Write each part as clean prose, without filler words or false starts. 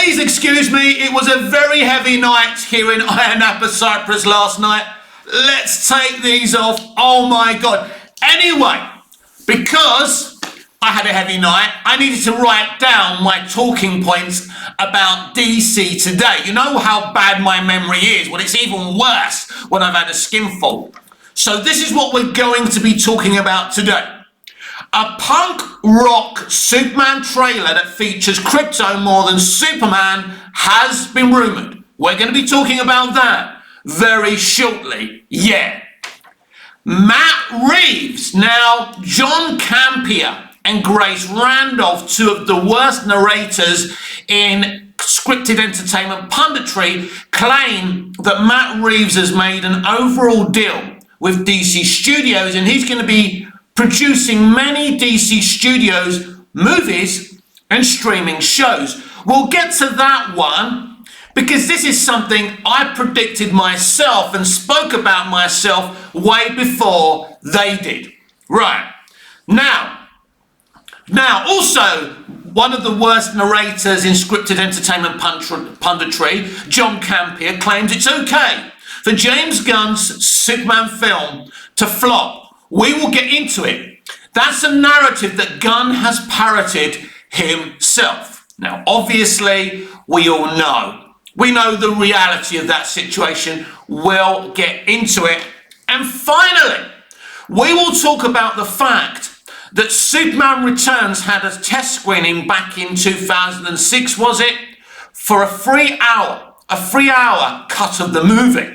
Please excuse me, it was a very heavy night here in Ayia Napa, Cyprus last night. Let's take these off. Oh my God. Anyway, because I had a heavy night, I needed to write down my talking points about DC today. You know how bad my memory is. Well, it's even worse when I've had a skinful. So this is what we're going to be talking about today. A punk rock Superman trailer that features Krypto more than Superman has been rumoured. We're going to be talking about that very shortly. Yeah. Matt Reeves. Now, John Campea and Grace Randolph, two of the worst narrators in scripted entertainment punditry, claim that Matt Reeves has made an overall deal with DC Studios and he's going to be producing many DC Studios movies and streaming shows. We'll get to that one because this is something I predicted myself and spoke about myself way before they did. Right. Now, also, one of the worst narrators in scripted entertainment punditry, John Campea, claims it's okay for James Gunn's Superman film to flop. We will get into it. That's a narrative that Gunn has parroted himself. Now, obviously, we all know. We know the reality of that situation. We'll get into it. And finally, we will talk about the fact that Superman Returns had a test screening back in 2006, was it? For a 3 hour cut of the movie,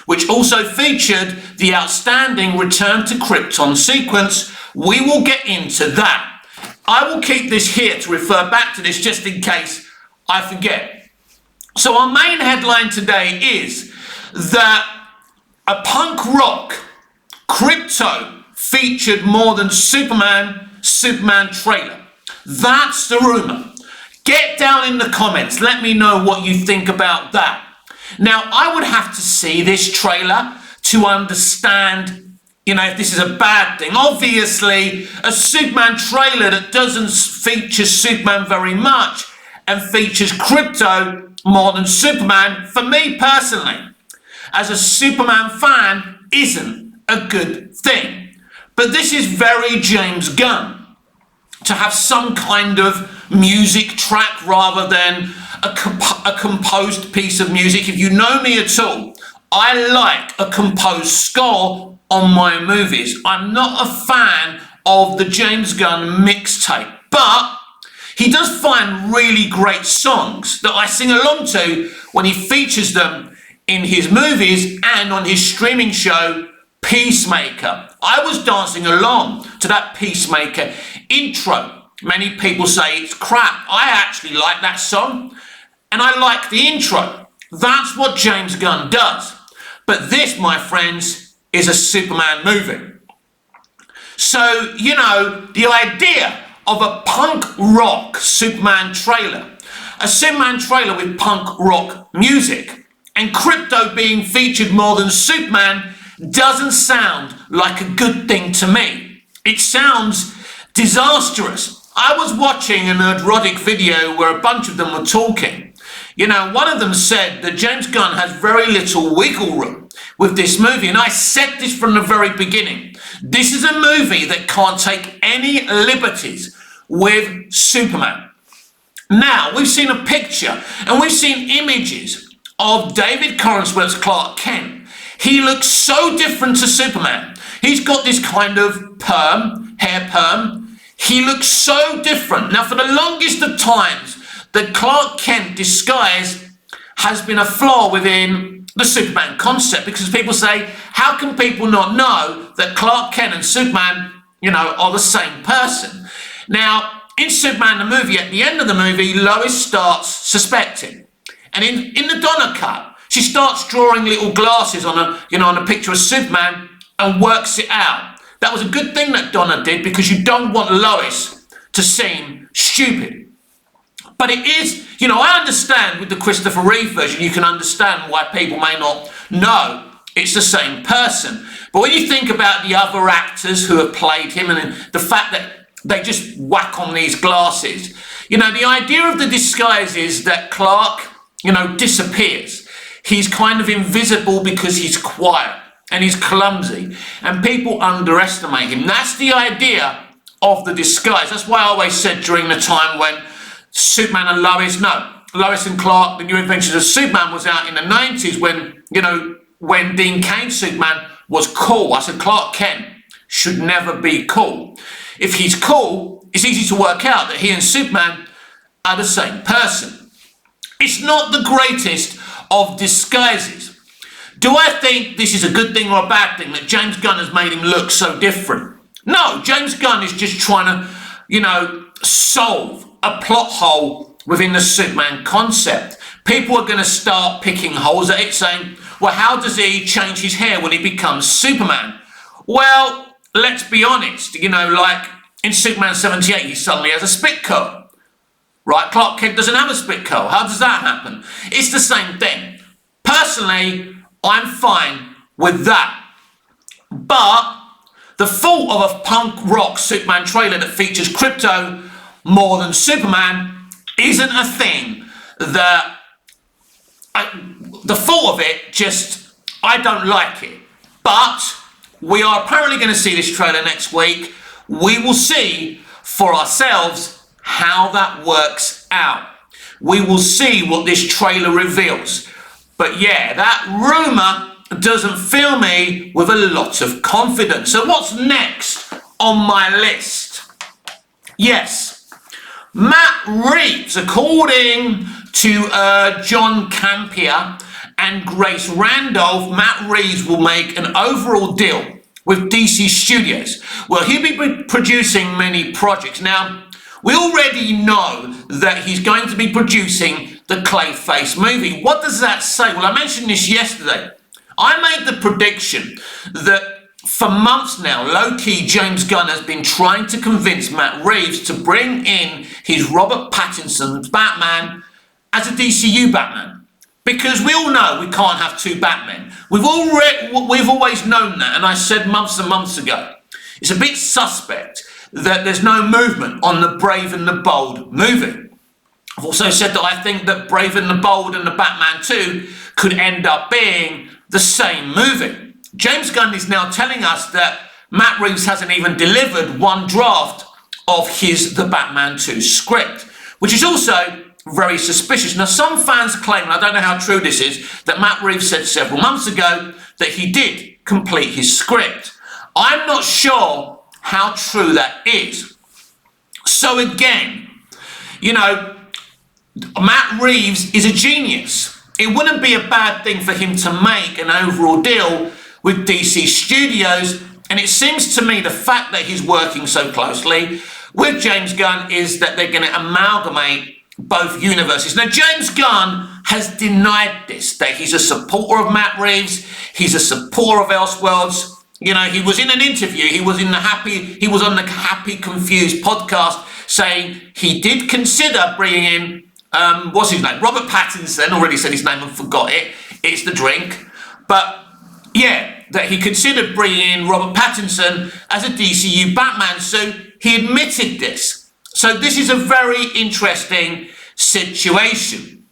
which also featured the outstanding Return to Krypton sequence. We will get into that. I will keep this here to refer back to this just in case I forget. So our main headline today is that a punk rock Krypto featured more than Superman trailer. That's the rumour. Get down in the comments. Let me know what you think about that. Now, I would have to see this trailer to understand, if this is a bad thing. Obviously, a Superman trailer that doesn't feature Superman very much and features Krypto more than Superman, for me personally, as a Superman fan, isn't a good thing. But this is very James Gunn, to have some kind of music track rather than a composed piece of music. If you know me at all, I like a composed score on my movies. I'm not a fan of the James Gunn mixtape, but he does find really great songs that I sing along to when he features them in his movies and on his streaming show, Peacemaker. I was dancing along to that Peacemaker intro. Many people say it's crap. I actually like that song. And I like the intro. That's what James Gunn does. But this, my friends, is a Superman movie. So, the idea of a punk rock Superman trailer, a Superman trailer with punk rock music, and Krypto being featured more than Superman doesn't sound like a good thing to me. It sounds disastrous. I was watching an erotic video where a bunch of them were talking. One of them said that James Gunn has very little wiggle room with this movie. And I said this from the very beginning. This is a movie that can't take any liberties with Superman. Now, we've seen a picture and we've seen images of David Corenswell's Clark Kent. He looks so different to Superman. He's got this kind of hair perm. He looks so different. Now, for the longest of times, the Clark Kent disguise has been a flaw within the Superman concept, because people say, how can people not know that Clark Kent and Superman, are the same person? Now, in Superman the movie, at the end of the movie, Lois starts suspecting. And in the Donna cut, she starts drawing little glasses on a picture of Superman and works it out. That was a good thing that Donna did, because you don't want Lois to seem stupid. But it is, I understand with the Christopher Reeve version, you can understand why people may not know it's the same person. But when you think about the other actors who have played him and the fact that they just whack on these glasses, You know, the idea of the disguise is that Clark, disappears. He's kind of invisible because he's quiet and he's clumsy and people underestimate him. That's the idea of the disguise. That's why I always said during the time when Superman and Lois and Clark, The New Adventures of Superman was out in the 90s when Dean Cain's Superman was cool. I said Clark Kent should never be cool. If he's cool, it's easy to work out that he and Superman are the same person. It's not the greatest of disguises. Do I think this is a good thing or a bad thing that James Gunn has made him look so different? No, James Gunn is just trying to, solve a plot hole within the Superman concept. People are going to start picking holes at it, saying, well, how does he change his hair when he becomes Superman? Well, let's be honest, like in Superman 78, he suddenly has a spit curl. Right, Clark Kent doesn't have a spit curl. How does that happen? It's the same thing. Personally, I'm fine with that. But the fault of a punk rock Superman trailer that features Krypto more than Superman isn't a thing that... the fault of it, I don't like it. But we are apparently going to see this trailer next week. We will see for ourselves how that works out. We will see what this trailer reveals. But yeah, that rumour doesn't fill me with a lot of confidence. So what's next on my list? Yes, Matt Reeves, according to John Campea and Grace Randolph, Matt Reeves will make an overall deal with DC Studios. Well, he'll be producing many projects. Now, we already know that he's going to be producing the Clayface movie. What does that say? Well, I mentioned this yesterday. I made the prediction that for months now, low-key, James Gunn has been trying to convince Matt Reeves to bring in his Robert Pattinson's Batman as a DCU Batman. Because we all know we can't have two Batmen. We've always known that, and I said months and months ago. It's a bit suspect that there's no movement on the Brave and the Bold movie. I've also said that I think that Brave and the Bold and the Batman 2 could end up being the same movie. James Gunn is now telling us that Matt Reeves hasn't even delivered one draft of the Batman 2 script, which is also very suspicious. Now, some fans claim, and I don't know how true this is, that Matt Reeves said several months ago that he did complete his script. I'm not sure how true that is. So again, Matt Reeves is a genius. It wouldn't be a bad thing for him to make an overall deal with DC Studios, and it seems to me the fact that he's working so closely with James Gunn is that they're going to amalgamate both universes. Now, James Gunn has denied this, that he's a supporter of Matt Reeves, he's a supporter of Elseworlds. He was in an interview, he was on the Happy Confused podcast saying he did consider bringing in, what's his name? Robert Pattinson, already said his name and forgot it. It's the drink. But yeah, that he considered bringing in Robert Pattinson as a DCU Batman. So he admitted this. So this is a very interesting situation.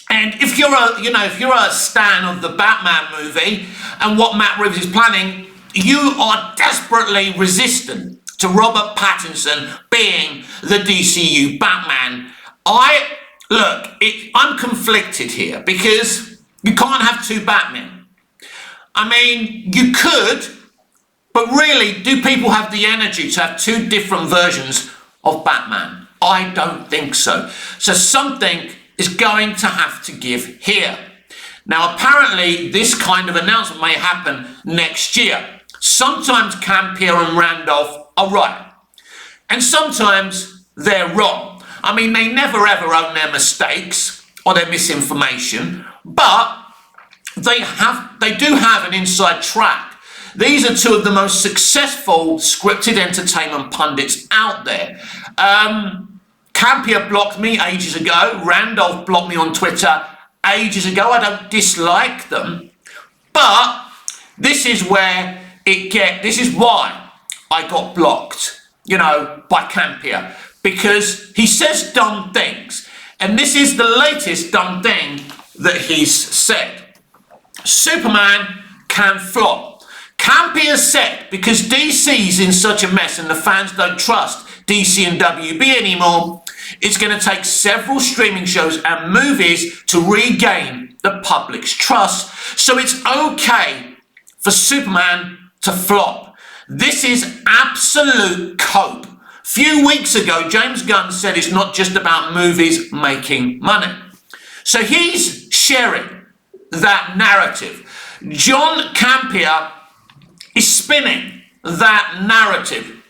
And if you're a stan of the Batman movie and what Matt Reeves is planning, you are desperately resistant to Robert Pattinson being the DCU Batman. I'm conflicted here because you can't have two Batmen. I mean, you could, but really, do people have the energy to have two different versions of Batman? I don't think so. So something is going to have to give here. Now, apparently, this kind of announcement may happen next year. Sometimes Campea and Randolph are right, and sometimes they're wrong. I mean, they never ever own their mistakes or their misinformation, but they do have an inside track. These are two of the most successful scripted entertainment pundits out there. Campea blocked me ages ago. Randolph blocked me on Twitter ages ago. I don't dislike them, but this is why I got blocked, by Campea. because he says dumb things. And this is the latest dumb thing that he's said. Superman can flop. Campea said because DC's in such a mess and the fans don't trust DC and WB anymore, it's going to take several streaming shows and movies to regain the public's trust. So it's okay for Superman to flop. This is absolute cope. Few weeks ago, James Gunn said it's not just about movies making money. So he's sharing that narrative. John Campea is spinning that narrative.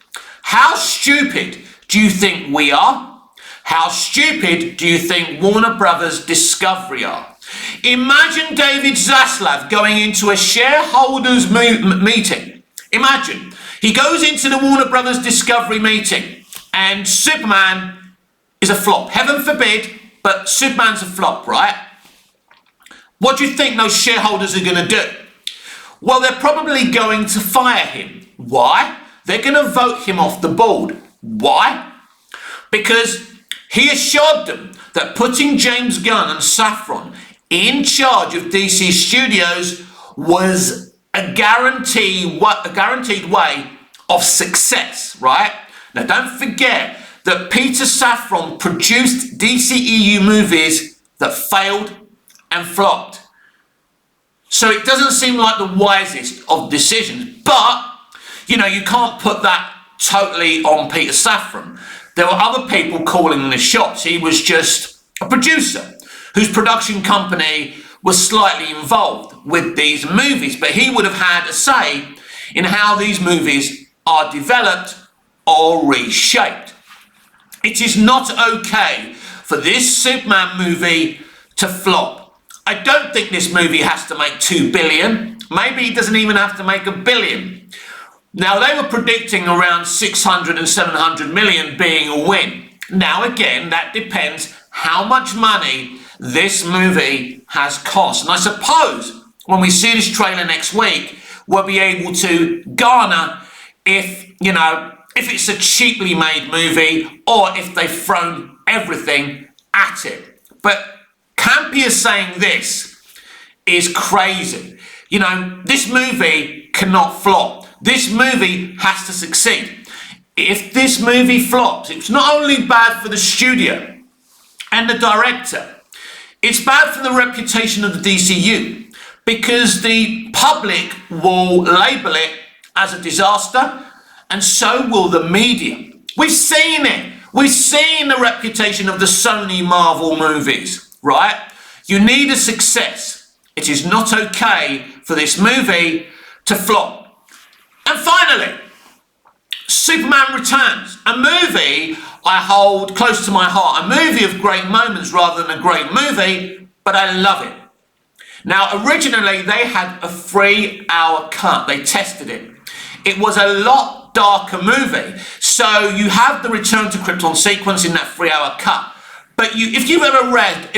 How stupid do you think we are? How stupid do you think Warner Brothers Discovery are? Imagine David Zaslav going into a shareholders meeting. Imagine. He goes into the Warner Brothers Discovery meeting and Superman is a flop. Heaven forbid, but Superman's a flop, right? What do you think those shareholders are going to do? Well, they're probably going to fire him. Why? They're going to vote him off the board. Why? Because he assured them that putting James Gunn and Safran in charge of DC Studios was a guaranteed way of success, right? Now, don't forget that Peter Safran produced DCEU movies that failed and flopped. So it doesn't seem like the wisest of decisions. But, you know, you can't put that totally on Peter Safran. There were other people calling the shots. He was just a producer whose production company was slightly involved with these movies. But he would have had a say in how these movies are developed or reshaped. It is not okay for this Superman movie to flop. I don't think this movie has to make 2 billion. Maybe it doesn't even have to make $1 billion. Now, they were predicting around 600 and 700 million being a win. Now, again, that depends how much money this movie has cost. And I suppose when we see this trailer next week, we'll be able to garner if it's a cheaply made movie or if they've thrown everything at it. But Campea saying this is crazy. You know, this movie cannot flop. This movie has to succeed. If this movie flops, it's not only bad for the studio and the director, it's bad for the reputation of the DCU because the public will label it as a disaster and so will the media. We've seen it. We've seen the reputation of the Sony Marvel movies, right? You need a success. It is not okay for this movie to flop. And finally, Superman Returns, a movie I hold close to my heart, a movie of great moments rather than a great movie, but I love it. Now, originally, they had a 3-hour cut. They tested it. It was a lot darker movie. So you have the Return to Krypton sequence in that 3-hour cut. But if you've ever read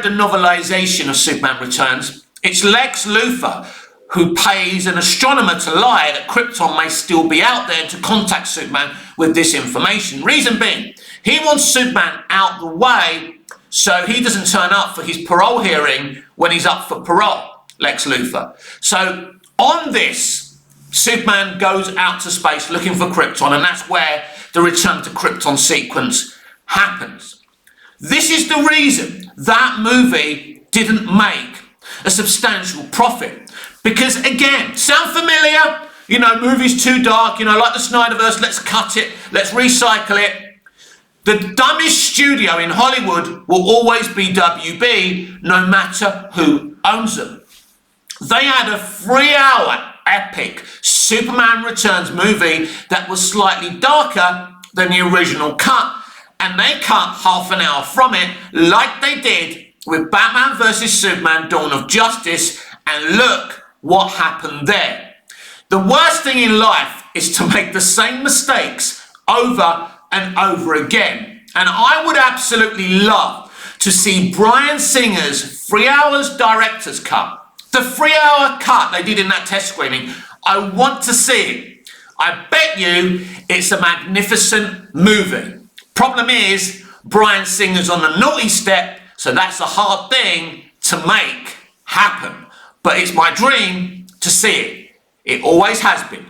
the novelization of Superman Returns, it's Lex Luthor who pays an astronomer to lie that Krypton may still be out there to contact Superman with this information. Reason being, he wants Superman out the way so he doesn't turn up for his parole hearing when he's up for parole, Lex Luthor. So on this, Superman goes out to space looking for Krypton, and that's where the Return to Krypton sequence happens. This is the reason that movie didn't make a substantial profit. Because again, sound familiar? You know, movie's too dark, you know, like the Snyderverse, let's cut it, let's recycle it. The dumbest studio in Hollywood will always be WB, no matter who owns them. They had a 3-hour epic Superman Returns movie that was slightly darker than the original cut, and they cut half an hour from it like they did with Batman vs Superman Dawn of Justice, and look what happened there. The worst thing in life is to make the same mistakes over and over again. And I would absolutely love to see Bryan Singer's 3 hours director's cut. The 3-hour cut they did in that test screening. I want to see it. I bet you it's a magnificent movie. Problem is, Bryan Singer's on the naughty step, so that's a hard thing to make happen. But it's my dream to see it. It always has been.